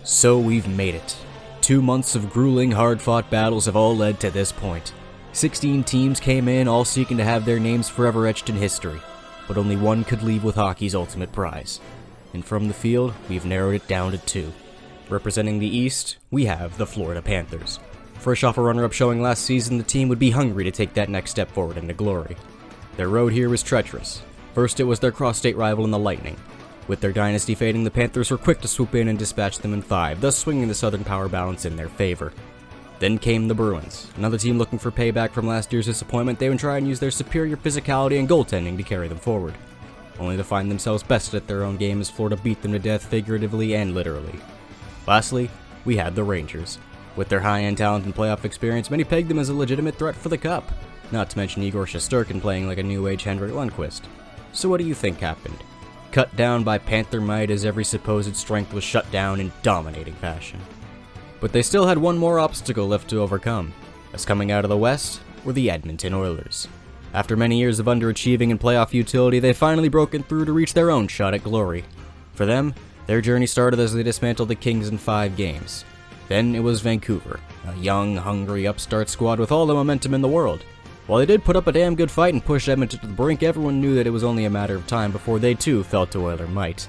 So we've made it. 2 months of grueling, hard-fought battles have all led to this point. 16 teams came in, all seeking to have their names forever etched in history, but only one could leave with hockey's ultimate prize. And from the field, we've narrowed it down to 2. Representing the East, we have the Florida Panthers. Fresh off a runner-up showing last season, the team would be hungry to take that next step forward into glory. Their road here was treacherous. First, it was their cross-state rival in the Lightning. With their dynasty fading, the Panthers were quick to swoop in and dispatch them in 5, thus swinging the Southern power balance in their favor. Then came the Bruins, another team looking for payback from last year's disappointment. They would try and use their superior physicality and goaltending to carry them forward, only to find themselves bested at their own game as Florida beat them to death figuratively and literally. Lastly, we had the Rangers. With their high-end talent and playoff experience, many pegged them as a legitimate threat for the Cup, not to mention Igor Shesterkin playing like a new-age Henrik Lundqvist. So what do you think happened? Cut down by Panther might as every supposed strength was shut down in dominating fashion. But they still had one more obstacle left to overcome, as coming out of the West were the Edmonton Oilers. After many years of underachieving in playoff utility, they finally broken through to reach their own shot at glory. For them, their journey started as they dismantled the Kings in 5 games. Then it was Vancouver, a young, hungry upstart squad with all the momentum in the world. While they did put up a damn good fight and push Edmonton to the brink, everyone knew that it was only a matter of time before they too fell to Oiler might.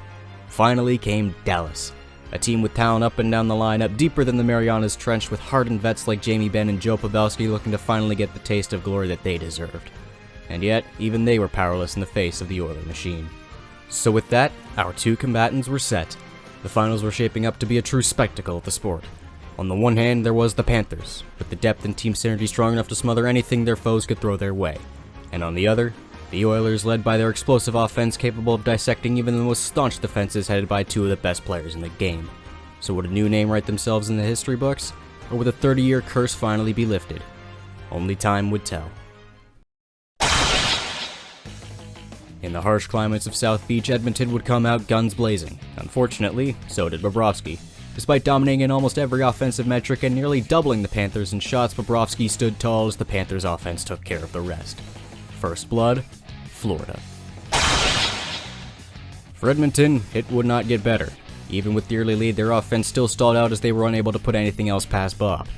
Finally came Dallas, a team with talent up and down the lineup, deeper than the Marianas Trench, with hardened vets like Jamie Benn and Joe Pavelski looking to finally get the taste of glory that they deserved. And yet, even they were powerless in the face of the Oiler machine. So with that, our 2 combatants were set. The finals were shaping up to be a true spectacle of the sport. On the one hand, there was the Panthers, with the depth and team synergy strong enough to smother anything their foes could throw their way. And on the other, the Oilers, led by their explosive offense capable of dissecting even the most staunch defenses, headed by 2 of the best players in the game. So would a new name write themselves in the history books, or would the 30-year curse finally be lifted? Only time would tell. In the harsh climates of South Beach, Edmonton would come out guns blazing. Unfortunately, so did Bobrovsky. Despite dominating in almost every offensive metric and nearly doubling the Panthers in shots, Bobrovsky stood tall as the Panthers' offense took care of the rest. First blood, Florida. For Edmonton, it would not get better. Even with the early lead, their offense still stalled out as they were unable to put anything else past Bob,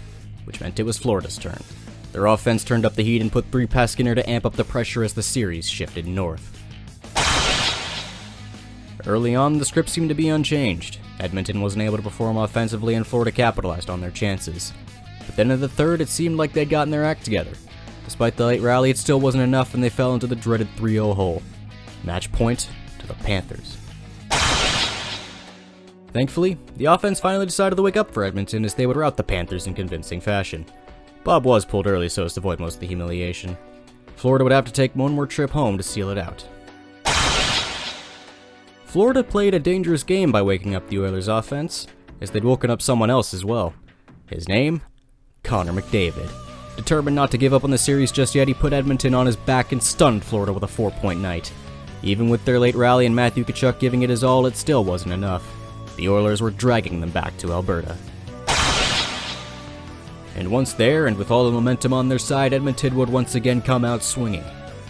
which meant it was Florida's turn. Their offense turned up the heat and put 3 past Skinner to amp up the pressure as the series shifted north. Early on, the script seemed to be unchanged. Edmonton wasn't able to perform offensively and Florida capitalized on their chances. But then in the third, it seemed like they'd gotten their act together. Despite the late rally, it still wasn't enough and they fell into the dreaded 3-0 hole. Match point to the Panthers. Thankfully, the offense finally decided to wake up for Edmonton as they would rout the Panthers in convincing fashion. Bob was pulled early so as to avoid most of the humiliation. Florida would have to take one more trip home to seal it out. Florida played a dangerous game by waking up the Oilers' offense, as they'd woken up someone else as well. His name? Connor McDavid. Determined not to give up on the series just yet, he put Edmonton on his back and stunned Florida with a 4-point night. Even with their late rally and Matthew Tkachuk giving it his all, it still wasn't enough. The Oilers were dragging them back to Alberta. And once there, and with all the momentum on their side, Edmonton would once again come out swinging.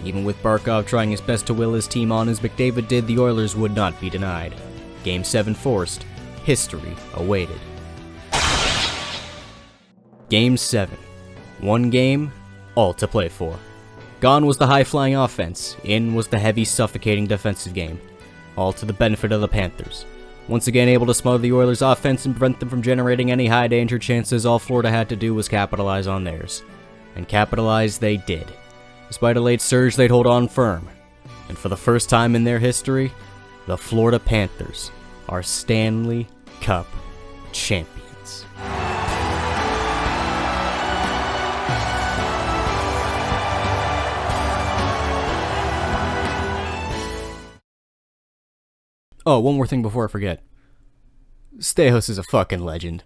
Even with Barkov trying his best to will his team on as McDavid did, the Oilers would not be denied. Game 7 forced. History awaited. Game 7. 1 game, all to play for. Gone was the high-flying offense, in was the heavy, suffocating defensive game. All to the benefit of the Panthers. Once again able to smother the Oilers' offense and prevent them from generating any high-danger chances, all Florida had to do was capitalize on theirs. And capitalize they did. Despite a late surge, they'd hold on firm. And for the first time in their history, the Florida Panthers are Stanley Cup champions. Oh, one more thing before I forget. Stejos is a fucking legend.